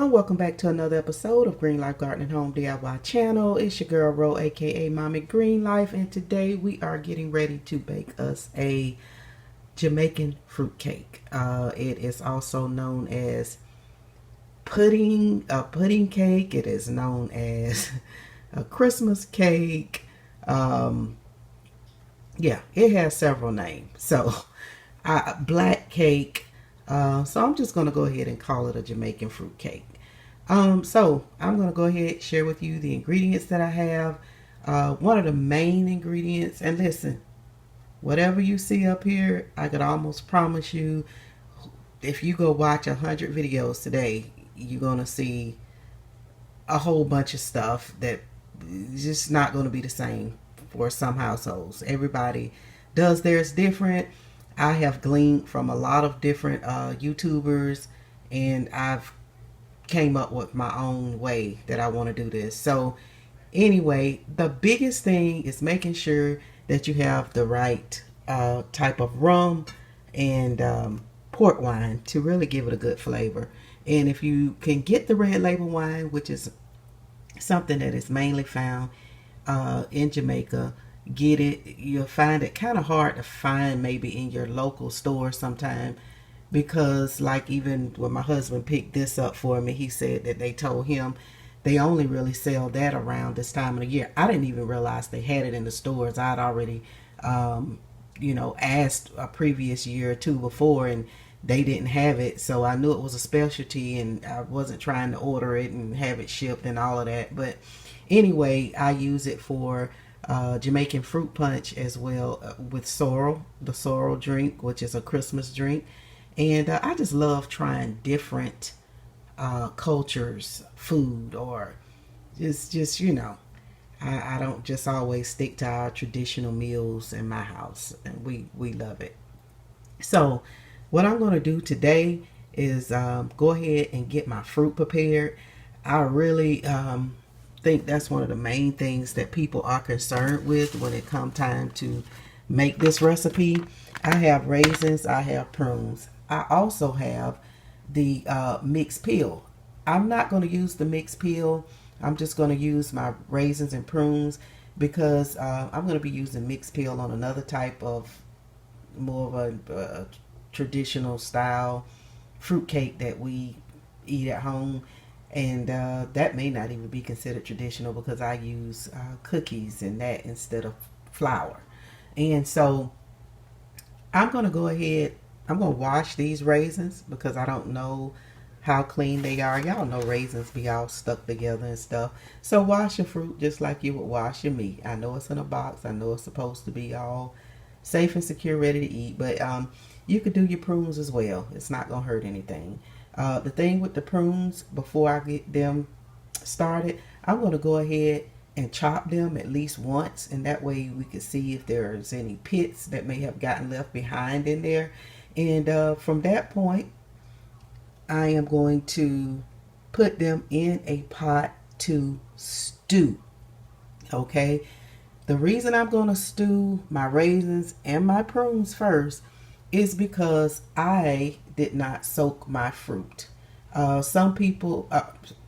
everyone, welcome back to another episode of Green Life Garden and Home DIY channel. It's your girl Ro, aka Mommy Green Life, and today we are getting ready to bake us a Jamaican fruit cake. It is also known as a pudding cake. It is known as a Christmas cake. Yeah, it has several names. So, black cake. So I'm just going to go ahead and call it a Jamaican fruit cake. So I'm going to go ahead and share with you the ingredients that I have. One of the main ingredients, and listen, whatever you see up here, I could almost promise you, if you go watch 100 videos today, you're going to see a whole bunch of stuff that is just not going to be the same for some households. Everybody does theirs different. I have gleaned from a lot of different YouTubers, and I've came up with my own way that I want to do this. So anyway, the biggest thing is making sure that you have the right type of rum and port wine to really give it a good flavor. And if you can get the red label wine, which is something that is mainly found in Jamaica, get it. You'll find it kind of hard to find maybe in your local store sometime, because like even when my husband picked this up for me, he said that they told him they only really sell that around this time of the year. I didn't even realize they had it in the stores. I'd already asked a previous year or two before, and they didn't have it, so I knew it was a specialty, and I wasn't trying to order it and have it shipped and all of that. But anyway, I use it for Jamaican fruit punch as well, with sorrel, the sorrel drink, which is a Christmas drink. And I just love trying different cultures, food, or just I don't just always stick to our traditional meals in my house, and we love it. So what I'm going to do today is go ahead and get my fruit prepared. I really think that's one of the main things that people are concerned with when it comes time to make this recipe. I have raisins, I have prunes. I also have the mixed peel. I'm not going to use the mixed peel. I'm just going to use my raisins and prunes, because I'm going to be using mixed peel on another type of more of a traditional style fruit cake that we eat at home. And that may not even be considered traditional, because I use cookies and that instead of flour. And so I'm going to go ahead, I'm going to wash these raisins, because I don't know how clean they are. Y'all know raisins be all stuck together and stuff. So wash your fruit just like you would wash your meat. I know it's in a box. I know it's supposed to be all safe and secure, ready to eat. But you could do your prunes as well. It's not going to hurt anything. The thing with the prunes, before I get them started, I'm going to go ahead and chop them at least once, and that way we can see if there's any pits that may have gotten left behind in there. And from that point, I am going to put them in a pot to stew. Okay? The reason I'm going to stew my raisins and my prunes first is because I did not soak my fruit. Some people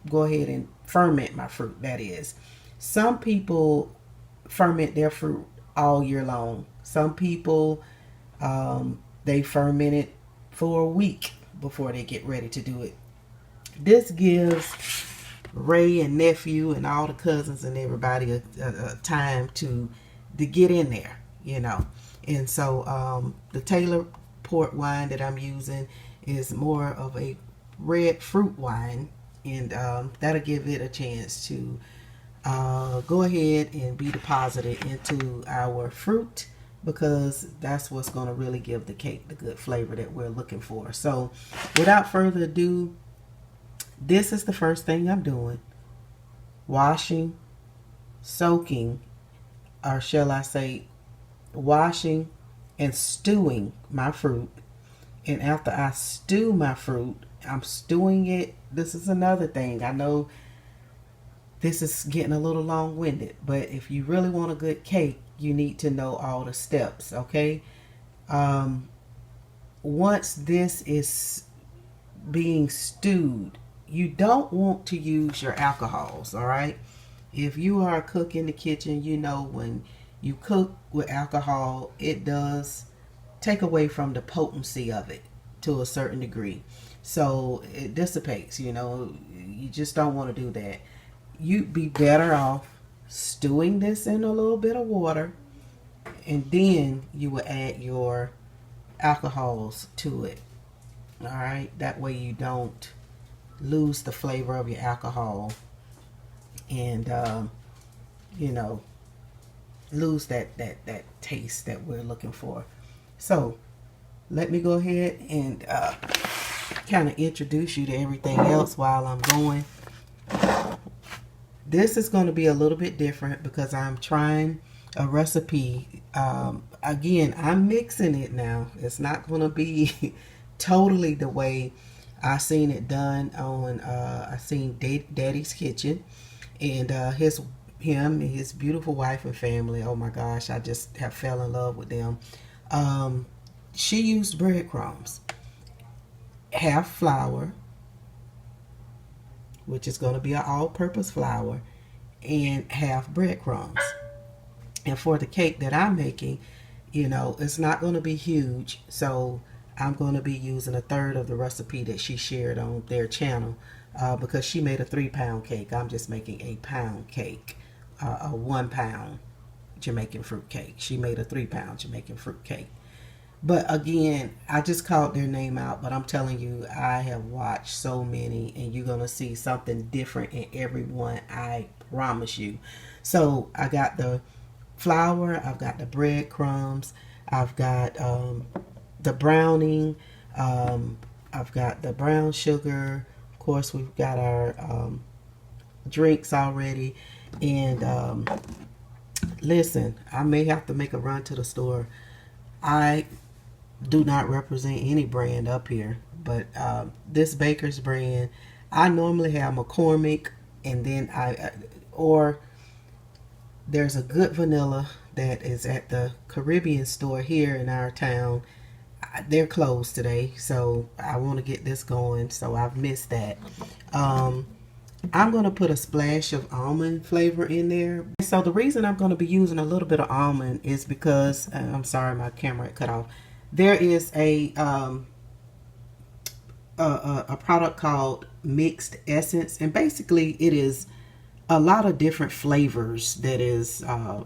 go ahead and ferment my fruit, that is. Some people ferment their fruit all year long. Some people, they ferment it for a week before they get ready to do it. This gives Ray and nephew and all the cousins and everybody a time to get in there, And so the Taylor port wine that I'm using is more of a red fruit wine, and that'll give it a chance to go ahead and be deposited into our fruit, because that's what's going to really give the cake the good flavor that we're looking for. So without further ado, this is the first thing I'm doing: washing, soaking, or shall I say washing and stewing my fruit. And after I stew my fruit, I'm stewing it. This is another thing. I know this is getting a little long-winded, but if you really want a good cake, you need to know all the steps, okay? Once this is being stewed, you don't want to use your alcohols, all right? If you are a cook in the kitchen, you know when you cook with alcohol, it does take away from the potency of it to a certain degree. So it dissipates, you know. You just don't want to do that. You'd be better off stewing this in a little bit of water, and then you will add your alcohols to it. All right, that way you don't lose the flavor of your alcohol, and you know, lose that taste that we're looking for. So let me go ahead and kind of introduce you to everything else while I'm going. This is going to be a little bit different because I'm trying a recipe. Again, I'm mixing it now. It's not going to be totally the way I seen it done on I seen Daddy's Kitchen, and him and his beautiful wife and family. Oh my gosh, I just have fell in love with them. She used breadcrumbs, half flour, which is going to be an all-purpose flour, and half breadcrumbs. And for the cake that I'm making, you know, it's not going to be huge, so I'm going to be using a third of the recipe that she shared on their channel, because she made a 3-pound cake. I'm just making a pound cake, a 1-pound Jamaican fruit cake. She made a 3-pound Jamaican fruit cake. But again, I just called their name out, but I'm telling you, I have watched so many, and you're going to see something different in every one, I promise you. So I got the flour, I've got the breadcrumbs, I've got the browning, I've got the brown sugar. Of course, we've got our drinks already. And listen, I may have to make a run to the store. I do not represent any brand up here, but this baker's brand, I normally have McCormick, and then or there's a good vanilla that is at the Caribbean store here in our town. They're closed today, so I want to get this going, so I've missed that. I'm going to put a splash of almond flavor in there. So the reason I'm going to be using a little bit of almond is because, I'm sorry, my camera cut off. There is a product called Mixed Essence, and basically it is a lot of different flavors that is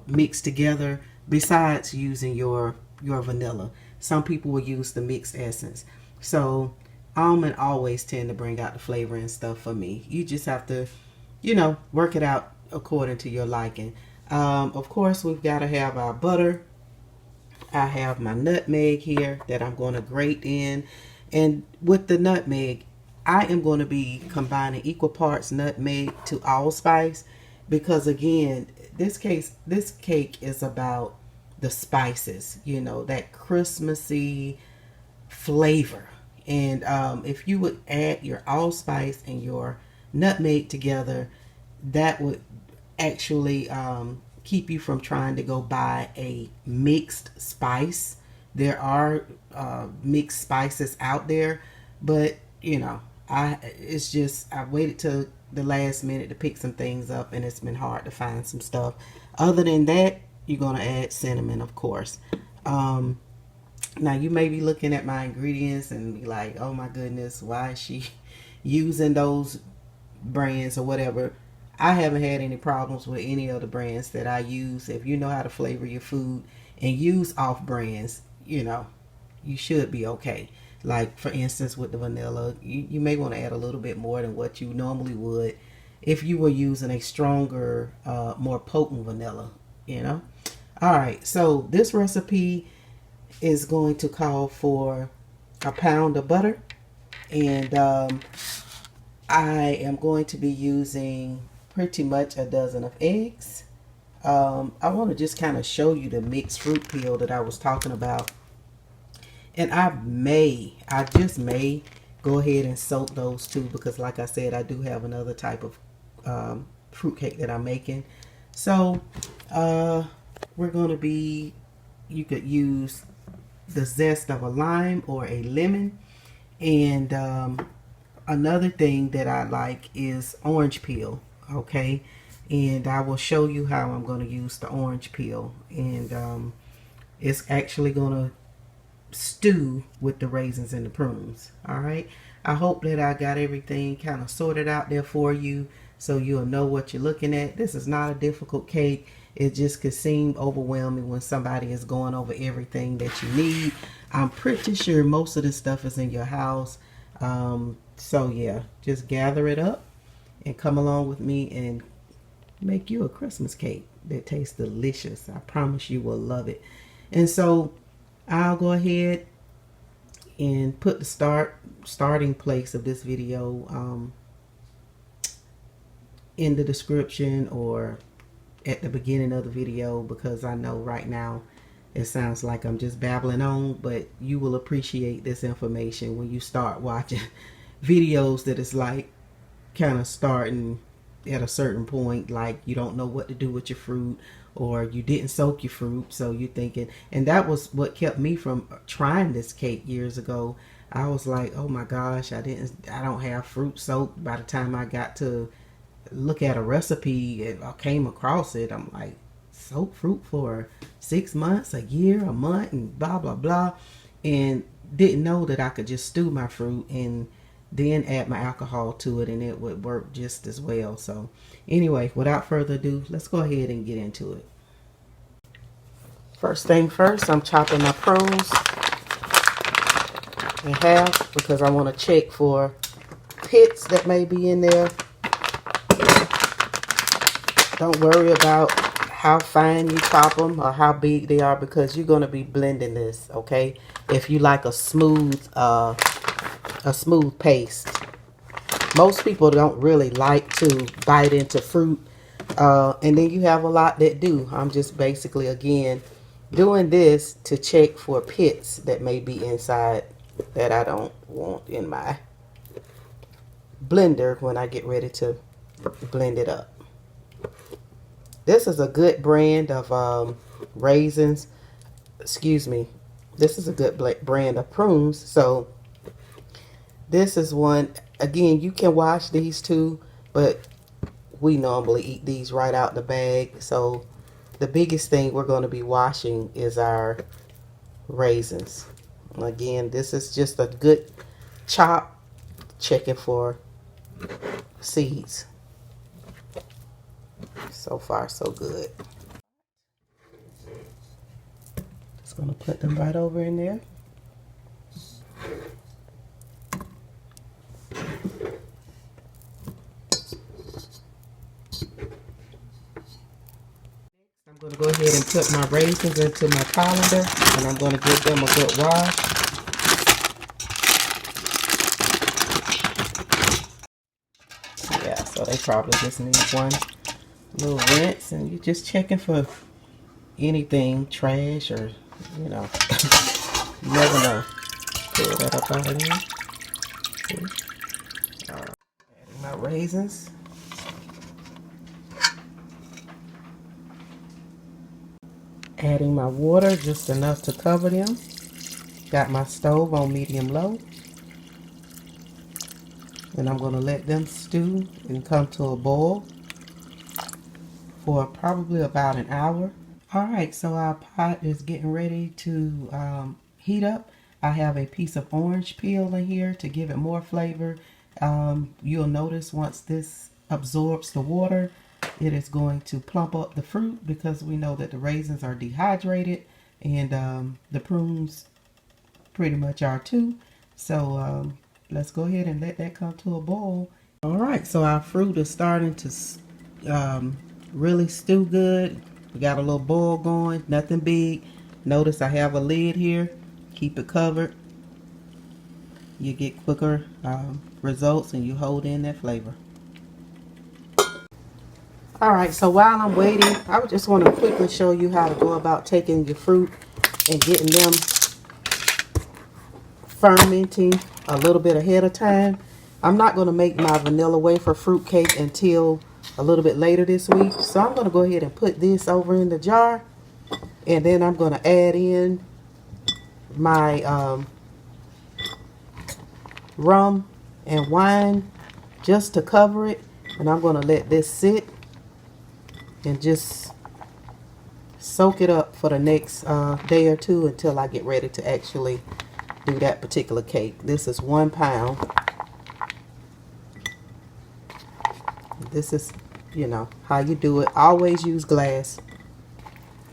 mixed together besides using your vanilla. Some people will use the Mixed Essence. So almond always tend to bring out the flavor and stuff for me. You just have to, you know, work it out according to your liking. Of course, we've got to have our butter. I have my nutmeg here that I'm going to grate in. And with the nutmeg, I am going to be combining equal parts nutmeg to allspice, because again, this cake is about the spices, you know, that Christmassy flavor. And if you would add your allspice and your nutmeg together, that would actually keep you from trying to go buy a mixed spice. There are mixed spices out there, but you know, I waited till the last minute to pick some things up, and it's been hard to find some stuff. Other than that, you're gonna add cinnamon, of course. Now you may be looking at my ingredients and be like, oh my goodness, why is she using those brands or whatever? I haven't had any problems with any of the brands that I use. If you know how to flavor your food and use off brands, you know, you should be okay. Like for instance, with the vanilla, you may want to add a little bit more than what you normally would if you were using a stronger, more potent vanilla, you know. All right, so this recipe is going to call for a pound of butter, and I am going to be using pretty much a dozen of eggs. I want to just kind of show you the mixed fruit peel that I was talking about. And I just may go ahead and soak those too, because like I said, I do have another type of fruit cake that I'm making. So we're going to be, you could use the zest of a lime or a lemon, and another thing that I like is orange peel. Okay, and I will show you how I'm going to use the orange peel, and it's actually going to stew with the raisins and the prunes. All right, I hope that I got everything kind of sorted out there for you, so you'll know what you're looking at. This is not a difficult cake. It just could seem overwhelming when somebody is going over everything that you need. I'm pretty sure most of this stuff is in your house. So yeah, just gather it up and come along with me and make you a Christmas cake that tastes delicious. I promise you will love it. And so I'll go ahead and put the starting place of this video in the description or at the beginning of the video, because I know right now it sounds like I'm just babbling on, but you will appreciate this information when you start watching videos that is like kind of starting at a certain point, like you don't know what to do with your fruit, or you didn't soak your fruit, so you're thinking, and that was what kept me from trying this cake years ago. I was like, oh my gosh, I don't have fruit soaked. By the time I got to look at a recipe and I came across it, I'm like, soak fruit for 6 months, a year, a month, and blah blah blah, and didn't know that I could just stew my fruit and then add my alcohol to it and it would work just as well. So anyway, without further ado, let's go ahead and get into it. First thing first, I'm chopping my prunes in half because I want to check for pits that may be in there. Don't worry about how fine you chop them or how big they are, because you're going to be blending this, okay? If you like a smooth paste. Most people don't really like to bite into fruit, and then you have a lot that do. I'm just basically, again, doing this to check for pits that may be inside that I don't want in my blender when I get ready to blend it up. This is a good brand of raisins. Excuse me. This is a good brand of prunes. So this is one. Again, you can wash these too, but we normally eat these right out the bag. So the biggest thing we're going to be washing is our raisins. Again, this is just a good chop, checking for seeds. So far, so good. Just going to put them right over in there. I'm going to go ahead and put my raisins into my colander, and I'm going to give them a good wash. Yeah, so they probably just need one little rinse, and you're just checking for anything, trash, or, you know, you never know. Pull that up out of there. See? All right. Adding my raisins. Adding my water, just enough to cover them. Got my stove on medium-low. And I'm going to let them stew and come to a boil for probably about an hour. Alright, so our pot is getting ready to heat up. I have a piece of orange peel in here to give it more flavor. You'll notice once this absorbs the water, it is going to plump up the fruit, because we know that the raisins are dehydrated, and the prunes pretty much are too. So let's go ahead and let that come to a boil. Alright, so our fruit is starting to really stew good. We got a little boil going, nothing big. Notice I have a lid here. Keep it covered. You get quicker results, and you hold in that flavor. Alright, so while I'm waiting, I just want to quickly show you how to go about taking your fruit and getting them fermenting a little bit ahead of time. I'm not going to make my vanilla wafer fruit cake until a little bit later this week. So I'm going to go ahead and put this over in the jar. And then I'm going to add in my rum and wine just to cover it. And I'm going to let this sit and just soak it up for the next day or two until I get ready to actually do that particular cake. This is 1 pound. This is, you know, how you do it. Always use glass,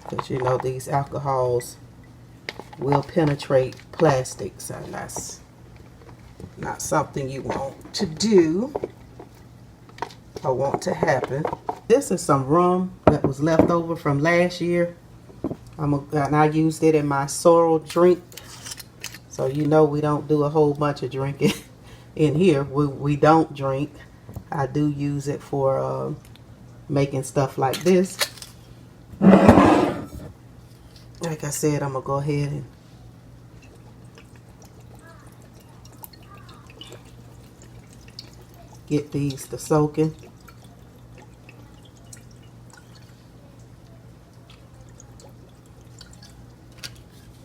because you know these alcohols will penetrate plastics, and that's not something you want to do or want to happen. This is some rum that was left over from last year. And I used it in my sorrel drink. So you know we don't do a whole bunch of drinking in here. We don't drink. I do use it for making stuff like this. Like I said, I'm going to go ahead and get these to soaking.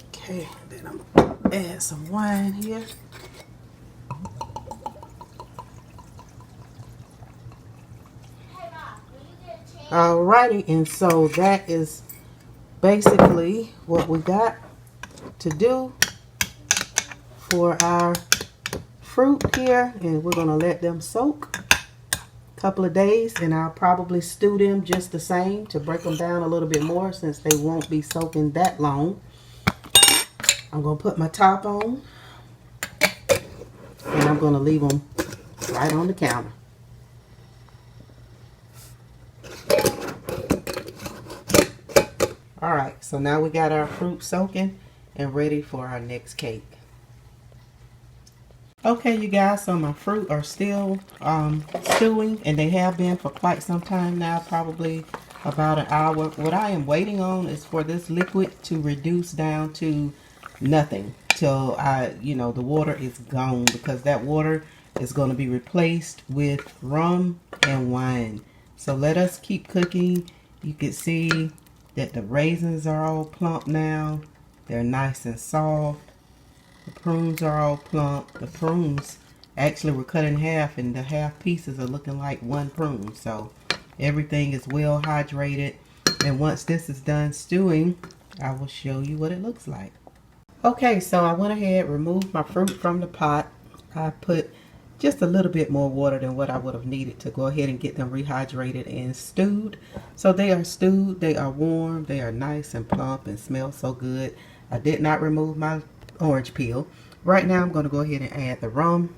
Okay, then I'm going to add some wine here. Alrighty, and so that is basically what we got to do for our fruit here, and we're going to let them soak a couple of days, and I'll probably stew them just the same to break them down a little bit more since they won't be soaking that long. I'm going to put my top on, and I'm going to leave them right on the counter. Alright, so now we got our fruit soaking and ready for our next cake. Okay, you guys, so my fruit are still stewing, and they have been for quite some time now, probably about an hour. What I am waiting on is for this liquid to reduce down to nothing till the water is gone, because that water is going to be replaced with rum and wine. So let us keep cooking. You can see that the raisins are all plump now. They're nice and soft. The prunes are all plump. The prunes actually were cut in half, and the half pieces are looking like one prune. So everything is well hydrated. And once this is done stewing, I will show you what it looks like. Okay, so I went ahead, removed my fruit from the pot. I put just a little bit more water than what I would have needed to go ahead and get them rehydrated and stewed. So they are stewed, they are warm, they are nice and plump and smell so good. I did not remove my orange peel. Right now I'm going to go ahead and add the rum.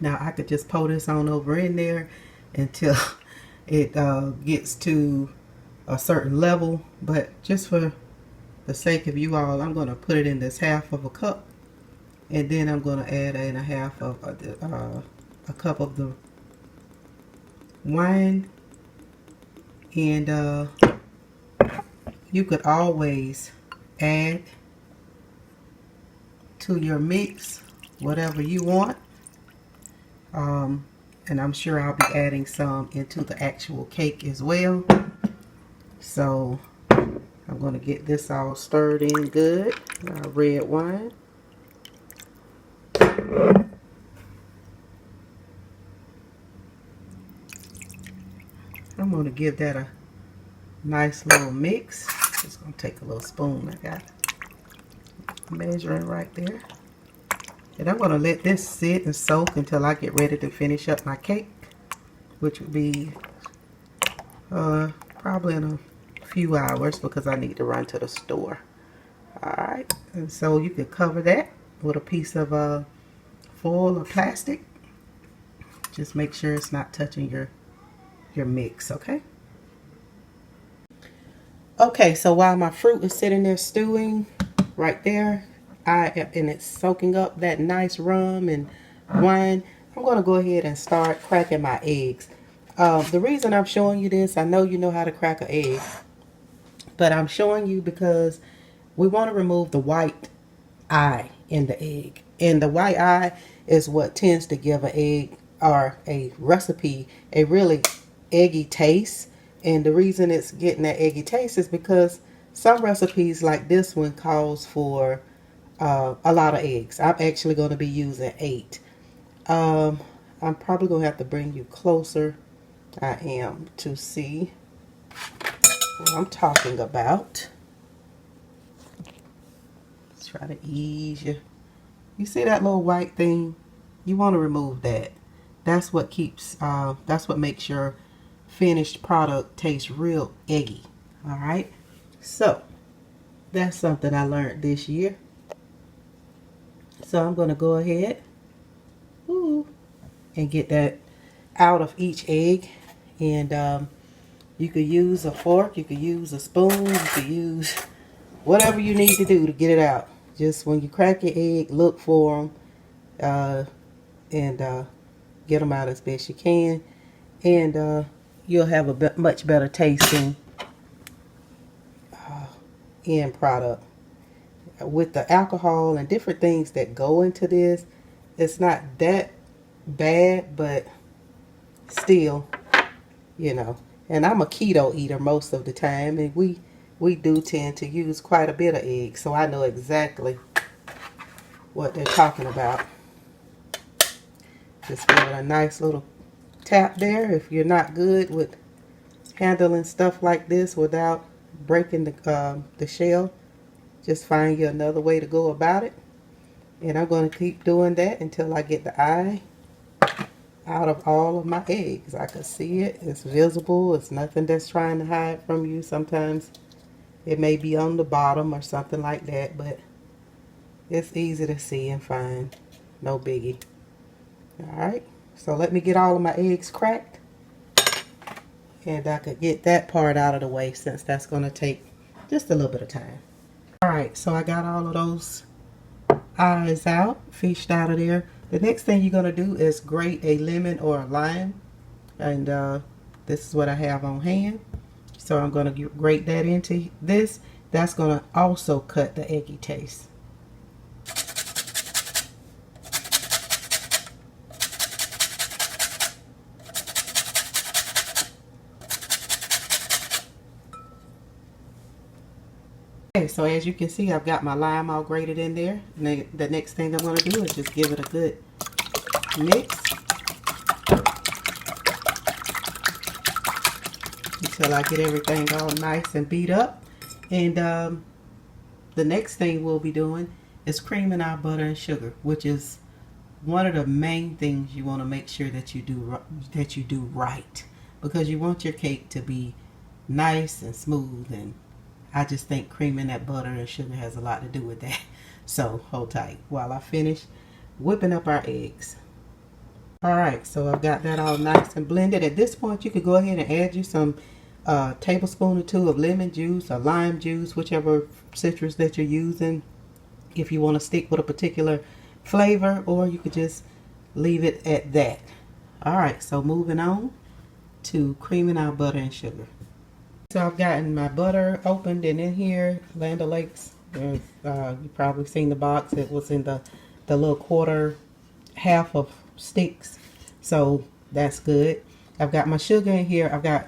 Now I could just pour this on over in there until it gets to a certain level, but just for the sake of you all, I'm going to put it in this half of a cup, and then I'm going to add in a half of a cup of the wine. And you could always add to your mix whatever you want, and I'm sure I'll be adding some into the actual cake as well. So I'm going to get this all stirred in good. Red wine. I'm going to give that a nice little mix. Just going to take a little spoon. I got measuring right there. And I'm going to let this sit and soak until I get ready to finish up my cake, which will be probably in a few hours, because I need to run to the store. Alright, and so you can cover that with a piece of foil or plastic. Just make sure it's not touching your mix, okay? Okay, so while my fruit is sitting there stewing right there, and it's soaking up that nice rum and wine, I'm going to go ahead and start cracking my eggs. The reason I'm showing you this, I know you know how to crack an egg, but I'm showing you because we want to remove the white eye in the egg. And the white eye is what tends to give an egg or a recipe a really eggy taste. And the reason it's getting that eggy taste is because some recipes like this one calls for a lot of eggs. I'm actually going to be using 8. I'm probably gonna have to bring you closer. I am to see what I'm talking about. Let's try to ease you. You see that little white thing? You want to remove that. That's what keeps, that's what makes your finished product taste real eggy. All right. So that's something I learned this year. So I'm going to go ahead and get that out of each egg. And you could use a fork, you could use a spoon, you could use whatever you need to do to get it out. Just when you crack your egg, look for them and get them out as best you can. And you'll have a much better tasting end product. With the alcohol and different things that go into this, it's not that bad, but still, you know. And I'm a keto eater most of the time, and we do tend to use quite a bit of eggs, so I know exactly what they're talking about. Just give it a nice little tap there. If you're not good with handling stuff like this without breaking the shell, just find you another way to go about it. And I'm going to keep doing that until I get the eye out of all of my eggs. I can see it. It's visible. It's nothing that's trying to hide from you. Sometimes it may be on the bottom or something like that, but it's easy to see and find. No biggie. Alright, so let me get all of my eggs cracked. And I could get that part out of the way since that's going to take just a little bit of time. Alright, so I got all of those eyes out, fished out of there. The next thing you're going to do is grate a lemon or a lime. And this is what I have on hand. So I'm going to grate that into this. That's going to also cut the eggy taste. Okay, so as you can see, I've got my lime all grated in there. And the next thing I'm going to do is just give it a good mix until I get everything all nice and beat up. And the next thing we'll be doing is creaming our butter and sugar, which is one of the main things you want to make sure that you do right, because you want your cake to be nice and smooth. And I just think creaming that butter and sugar has a lot to do with that. So hold tight while I finish whipping up our eggs. Alright, so I've got that all nice and blended. At this point, you could go ahead and add you some tablespoon or two of lemon juice or lime juice, whichever citrus that you're using, if you want to stick with a particular flavor, or you could just leave it at that. Alright, so moving on to creaming our butter and sugar. So I've gotten my butter opened, and in here, Land O'Lakes, you've probably seen the box. It was in the little quarter half of sticks, so that's good. I've got my sugar in here. I've got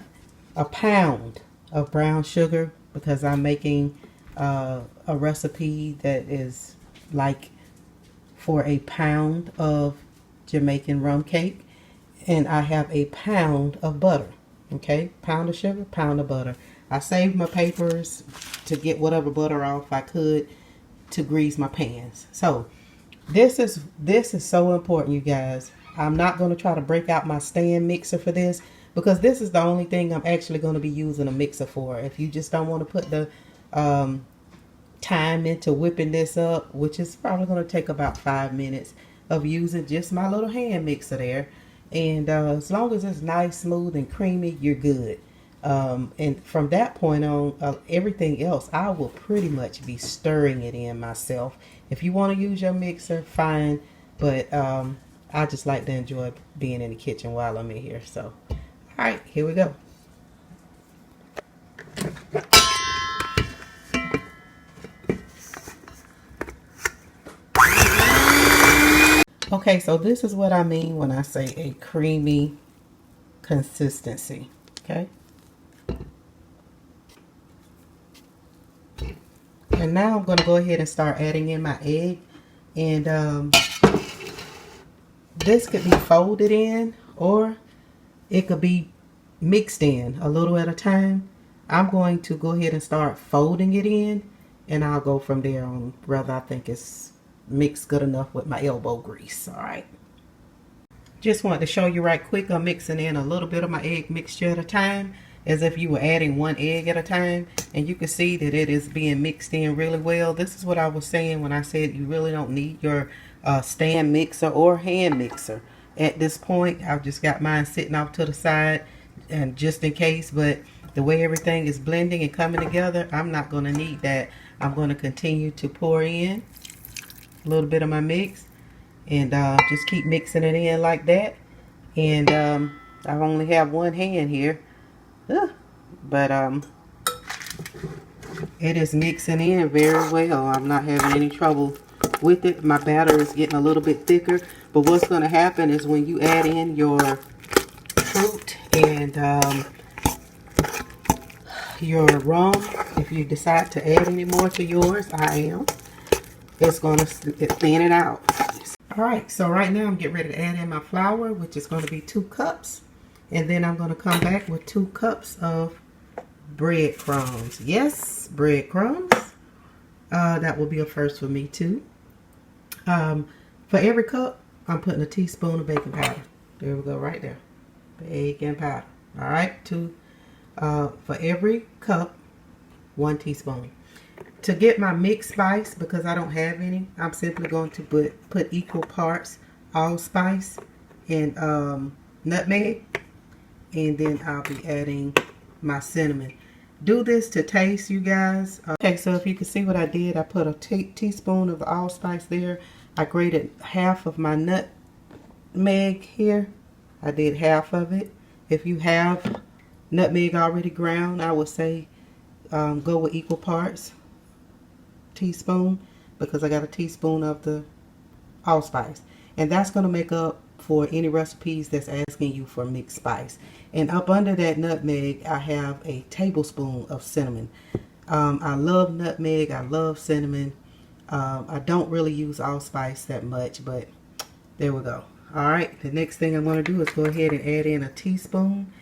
a pound of brown sugar because I'm making a recipe that is like for a pound of Jamaican rum cake, and I have a pound of butter. Okay, pound of sugar, pound of butter. I saved my papers to get whatever butter off I could to grease my pans. So this is so important, you guys. I'm not going to try to break out my stand mixer for this, because this is the only thing I'm actually going to be using a mixer for. If you just don't want to put the time into whipping this up, which is probably going to take about 5 minutes of using just my little hand mixer there. And as long as it's nice, smooth, and creamy, you're good. And from that point on, everything else, I will pretty much be stirring it in myself. If you want to use your mixer, fine. But I just like to enjoy being in the kitchen while I'm in here. So, all right, here we go. Okay, so this is what I mean when I say a creamy consistency, okay? And now I'm going to go ahead and start adding in my egg. And this could be folded in, or it could be mixed in a little at a time. I'm going to go ahead and start folding it in, and I'll go from there on whether I think it's mixed good enough with my elbow grease. All right. Just wanted to show you right quick, I'm mixing in a little bit of my egg mixture at a time, as if you were adding one egg at a time, and you can see that it is being mixed in really well. This is what I was saying when I said you really don't need your stand mixer or hand mixer at this point. I've just got mine sitting off to the side, and just in case, but the way everything is blending and coming together, I'm not going to need that. I'm going to continue to pour in a little bit of my mix, and just keep mixing it in like that. And I only have one hand here, but it is mixing in very well. I'm not having any trouble with it. My batter is getting a little bit thicker, but what's going to happen is when you add in your fruit and your rum, if you decide to add any more to yours, it's going to thin it out. Alright, so right now I'm getting ready to add in my flour, which is going to be 2 cups. And then I'm going to come back with 2 cups of breadcrumbs. Yes, breadcrumbs. That will be a first for me too. For every cup, I'm putting a teaspoon of baking powder. There we go, right there. Baking powder. Alright, for every cup, 1 teaspoon. To get my mixed spice, because I don't have any, I'm simply going to put equal parts allspice and nutmeg, and then I'll be adding my cinnamon. Do this to taste, you guys. Okay, so if you can see what I did, I put a teaspoon of the allspice there. I grated half of my nutmeg here. I did half of it. If you have nutmeg already ground, I would say go with equal parts. Teaspoon, because I got a teaspoon of the allspice, and that's going to make up for any recipes that's asking you for mixed spice. And up under that nutmeg, I have a tablespoon of cinnamon. I love nutmeg, I love cinnamon. I don't really use allspice that much, but there we go. All right, the next thing I'm going to do is go ahead and add in a teaspoon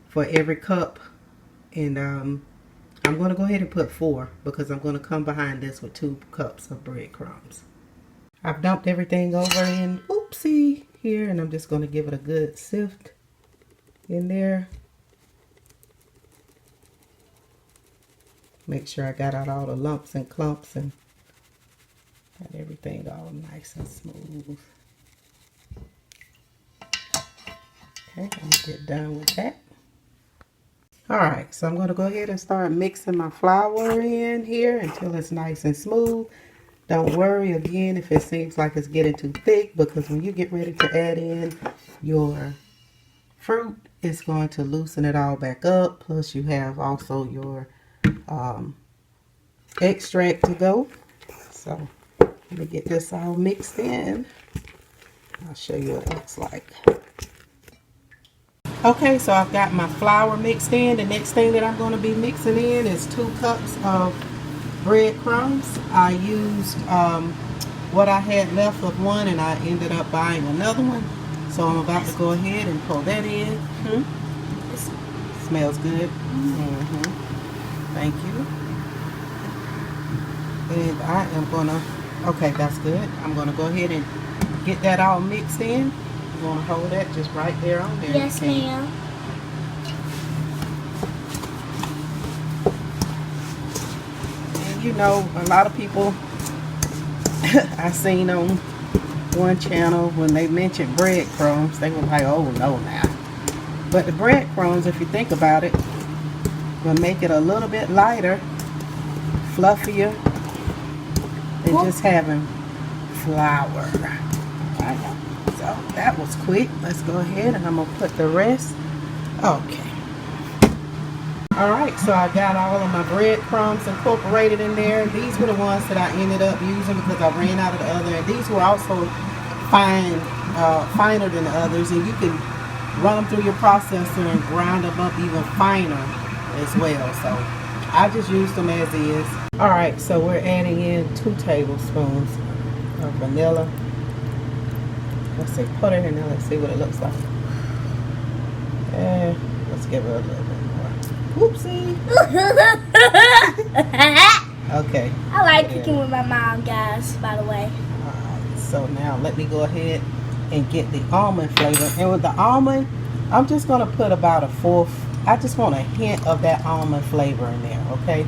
for every cup, and I'm going to go ahead and put 4, because I'm going to come behind this with 2 cups of breadcrumbs. I've dumped everything over in oopsie here, and I'm just going to give it a good sift in there. Make sure I got out all the lumps and clumps and got everything all nice and smooth. Okay, I'm going to get done with that. Alright, so I'm going to go ahead and start mixing my flour in here until it's nice and smooth. Don't worry again if it seems like it's getting too thick, because when you get ready to add in your fruit, it's going to loosen it all back up. Plus you have also your extract to go. So let me get this all mixed in. I'll show you what it looks like. Okay, so I've got my flour mixed in. The next thing that I'm going to be mixing in is 2 cups of breadcrumbs. I used what I had left of one, and I ended up buying another one. So I'm about to go ahead and pour that in. It smells good. Thank you. And I am going to, okay, that's good. I'm going to go ahead and get that all mixed in. I'm going to hold that just right there on there. Yes, ma'am. And you know, a lot of people I seen on one channel, when they mentioned breadcrumbs, they were like, oh no now. But the breadcrumbs, if you think about it, will make it a little bit lighter, fluffier than just having flour. Right. So that was quick. Let's go ahead and I'm going to put the rest. Okay. Alright, so I got all of my breadcrumbs incorporated in there. These were the ones that I ended up using because I ran out of the other. And these were also finer than the others. And you can run them through your processor and grind them up even finer as well. So I just used them as is. Alright, so we're adding in 2 tablespoons of vanilla Let's see, put it in there. Let's see what it looks like. Let's give it a little bit more. Whoopsie. Okay. I like cooking with my mom, guys, by the way. Alright, so now let me go ahead and get the almond flavor. And with the almond, I'm just going to put about a fourth. I just want a hint of that almond flavor in there, okay?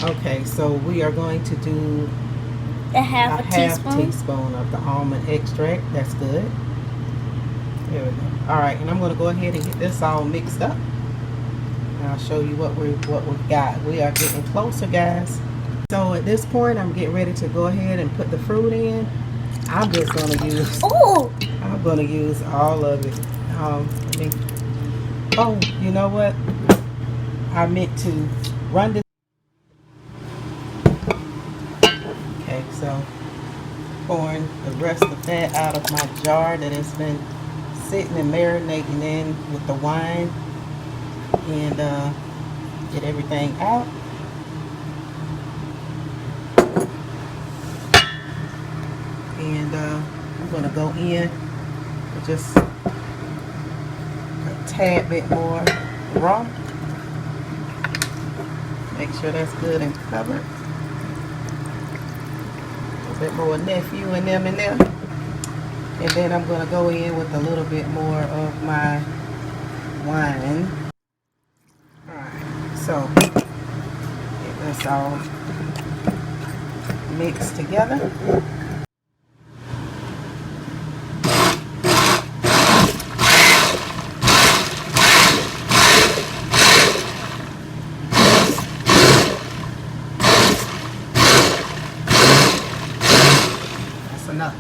Okay, so we are going to do a half teaspoon of the almond extract. That's good. There we go. Alright, and I'm going to go ahead and get this all mixed up. And I'll show you what we've got. We are getting closer, guys. So at this point, I'm getting ready to go ahead and put the fruit in. I'm just going to use... Ooh. I'm going to use all of it. Oh, you know what? I meant to run this. Okay, so pouring the rest of that out of my jar that has been sitting and marinating in with the wine, and get everything out. And I'm going to go in with just a tad bit more raw. Make sure that's good and covered. A bit more nephew and them in there. And then I'm going to go in with a little bit more of my wine. Alright, so get this all mixed together. Enough.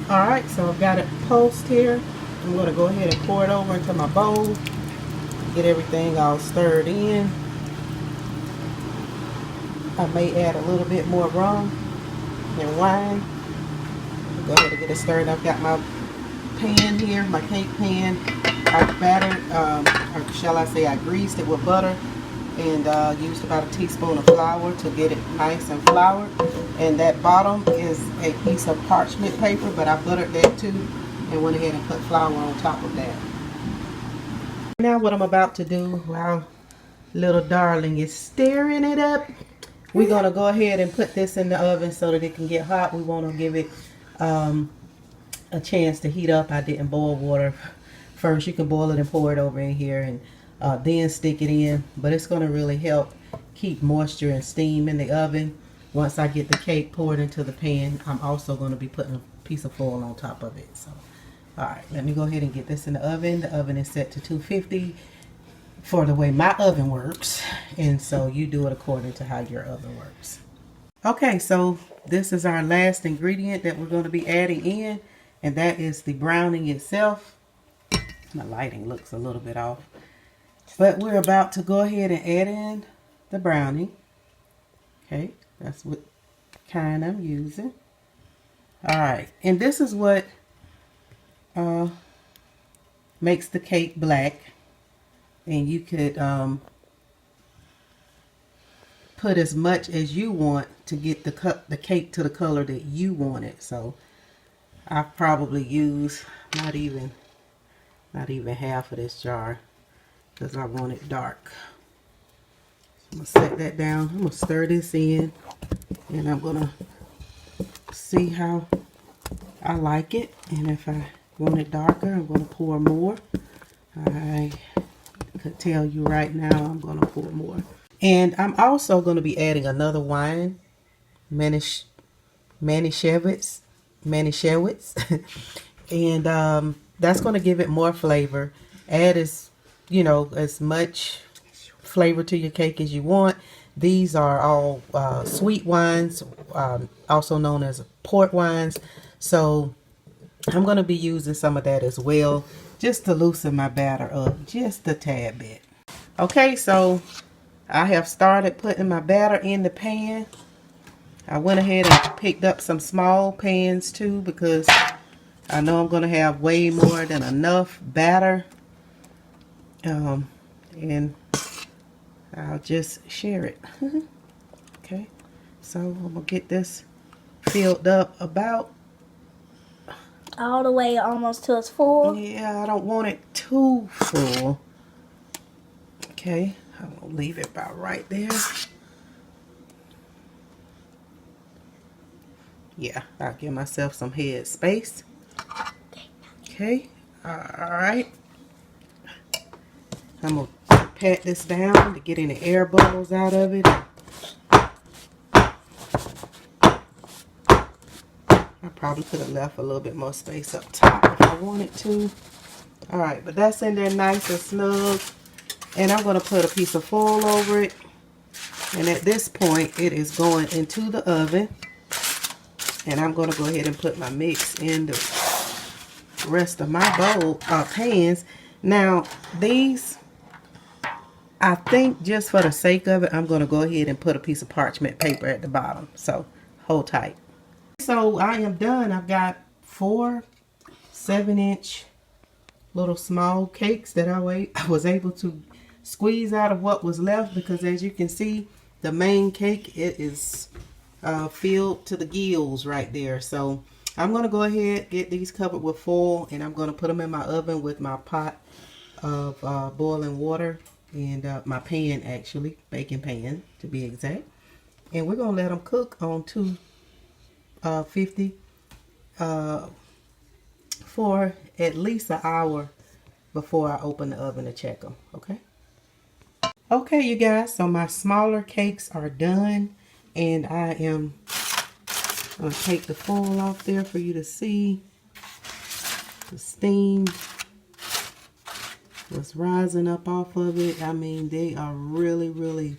Alright, so I've got it pulsed here. I'm going to go ahead and pour it over into my bowl. Get everything all stirred in. I may add a little bit more rum and wine. Go ahead and get it stirred. I've got my pan here, my cake pan. I battered, or shall I say I greased it with butter, and used about a teaspoon of flour to get it nice and floured. And that bottom is a piece of parchment paper, but I buttered that too and went ahead and put flour on top of that. Now what I'm about to do while little darling is stirring it up, we're going to go ahead and put this in the oven so that it can get hot. We want to give it a chance to heat up. I didn't boil water first. You can boil it and pour it over in here and then stick it in, but it's going to really help keep moisture and steam in the oven. Once I get the cake poured into the pan, I'm also going to be putting a piece of foil on top of it. So, alright, let me go ahead and get this in the oven. The oven is set to 250 for the way my oven works, and so you do it according to how your oven works. Okay, so this is our last ingredient that we're going to be adding in, and that is the browning itself. My lighting looks a little bit off, but we're about to go ahead and add in the browning. Okay, that's what kind I'm using. Alright, and this is what makes the cake black, and you could put as much as you want to get the cake to the color that you want it. So I probably use not even half of this jar because I want it dark. So I'm gonna set that down. I'm gonna stir this in, and I'm gonna see how I like it, and if I want it darker, I'm gonna pour more. I could tell you right now I'm gonna pour more. And I'm also going to be adding another wine, Manischewitz, and that's going to give it more flavor. Add as much flavor to your cake as you want. These are all sweet wines, also known as port wines. So I'm going to be using some of that as well, just to loosen my batter up just a tad bit. Okay, so I have started putting my batter in the pan. I went ahead and picked up some small pans too, because I know I'm going to have way more than enough batter. And I'll just share it. Okay, so I'm going to get this filled up about. All the way almost till it's full. Yeah, I don't want it too full. Okay, I'll leave it about right there. Yeah, I'll give myself some head space. Okay, alright. I'm going to pat this down to get any air bubbles out of it. I probably could have left a little bit more space up top if I wanted to. Alright, but that's in there nice and snug. And I'm going to put a piece of foil over it. And at this point, it is going into the oven. And I'm going to go ahead and put my mix in the rest of my pans. Now, these, I think just for the sake of it, I'm going to go ahead and put a piece of parchment paper at the bottom. So, hold tight. So, I am done. I've got 4 7-inch little small cakes that I was able to squeeze out of what was left, because as you can see, the main cake, it is filled to the gills right there. So I'm going to go ahead, get these covered with foil, and I'm going to put them in my oven with my pot of boiling water and my pan, actually, baking pan to be exact. And we're going to let them cook on 250 for at least an hour before I open the oven to check them, okay? Okay, you guys, so my smaller cakes are done, and I am going to take the foil off there for you to see the steam was rising up off of it. I mean, they are really, really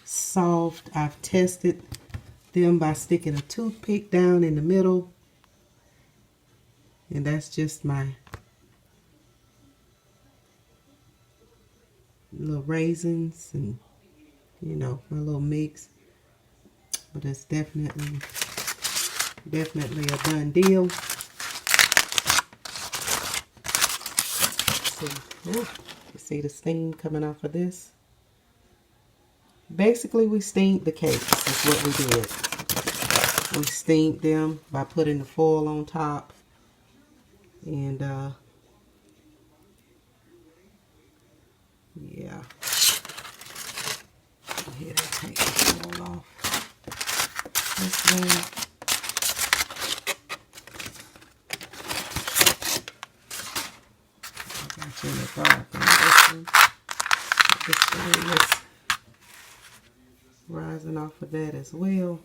soft. I've tested them by sticking a toothpick down in the middle, and that's just my little raisins and, you know, my little mix. But it's definitely a done deal. So, you see the steam coming off of this. Basically, we steamed the cakes. That's what we did. We steamed them by putting the foil on top, and yeah. Go ahead and take the foil off this way. In the dark, and this thing is rising off of that as well.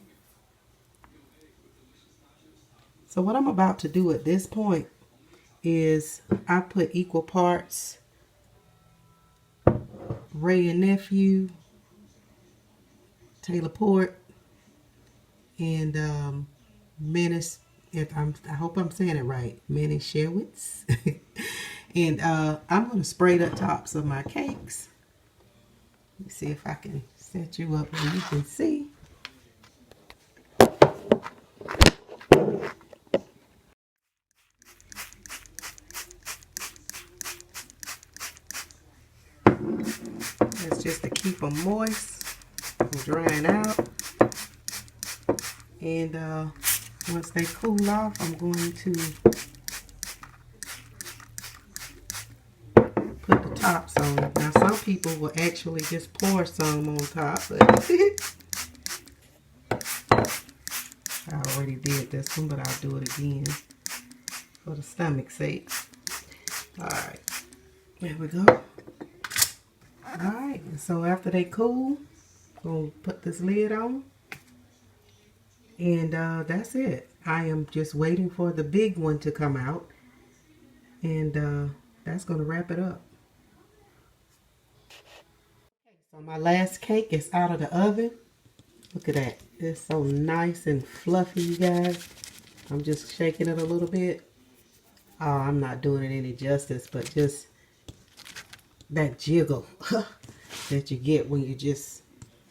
So what I'm about to do at this point is I put equal parts Ray and Nephew, Taylor Port, and Menace. I hope I'm saying it right, Manischewitz. And I'm going to spray the tops of my cakes. Let me see if I can set you up where you can see. That's just to keep them moist and drying out. And once they cool off, I'm going to put the tops on. Now, some people will actually just pour some on top, but I already did this one, but I'll do it again for the stomach's sake. Alright, there we go. Alright, so after they cool, I'm going to put this lid on, and that's it. I am just waiting for the big one to come out, and that's going to wrap it up. So my last cake is out of the oven. Look at that. It's so nice and fluffy, you guys. I'm just shaking it a little bit. Oh, I'm not doing it any justice, but just that jiggle that you get when you just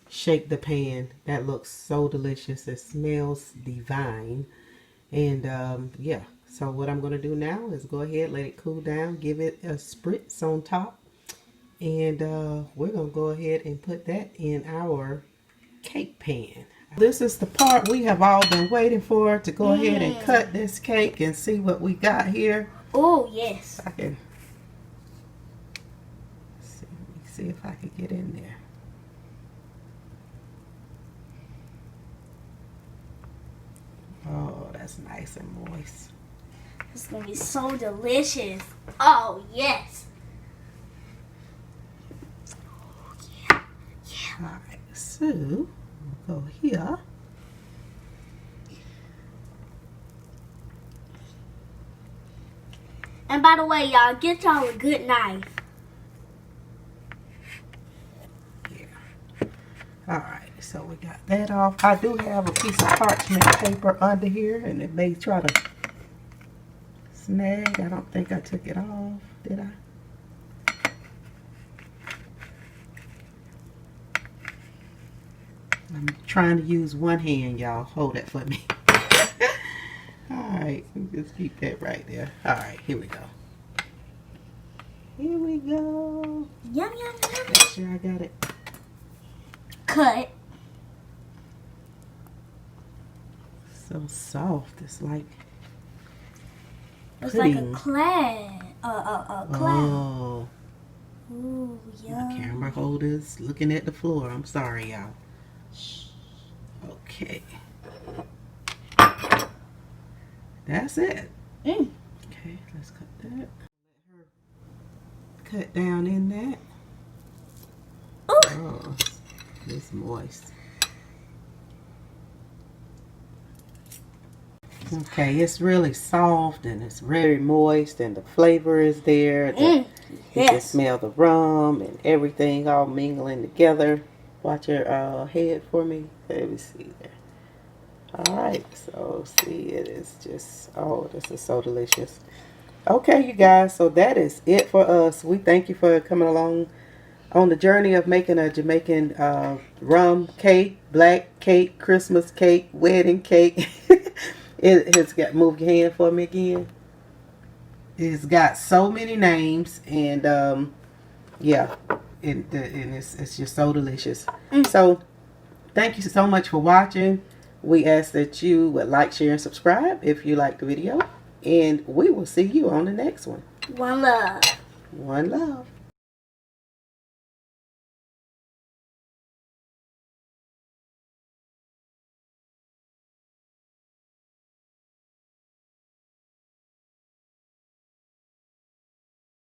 shake the pan. That looks so delicious. It smells divine. And yeah, so what I'm going to do now is go ahead, let it cool down, give it a spritz on top. And we're going to go ahead and put that in our cake pan. This is the part we have all been waiting for, to go ahead and cut this cake and see what we got here. Oh, yes. I can see if I can get in there. Oh, that's nice and moist. It's going to be so delicious. Oh, yes. Yeah. All right, so we'll go here. And by the way, y'all, get y'all a good knife. Yeah. All right, so we got that off. I do have a piece of parchment paper under here, and it may try to snag. I don't think I took it off, did I? I'm trying to use one hand, y'all. Hold it for me. Alright, just keep that right there. Alright, here we go. Here we go. Yum, yum, yum. Make sure I got it. Cut. So soft. It's like It's pudding. like a cloud. Cloud. Oh, Ooh, yum. my camera holder's looking at the floor. I'm sorry, y'all. Okay. That's it. Okay, let's cut that. Let her cut down in that. Ooh. Oh, it's moist. Okay, it's really soft and it's very moist and the flavor is there. You can smell the rum and everything all mingling together. Watch your head for me. Let me see there. Alright, so see, it is just, oh, this is so delicious. Okay, you guys, so that is it for us. We thank you for coming along on the journey of making a Jamaican rum cake, black cake, Christmas cake, wedding cake. It has got, move your hand for me again. It's got so many names, and yeah, and it's just so delicious. So thank you so much for watching. We ask that you would like, share, and subscribe if you like the video, and we will see you on the next one. One love. One love.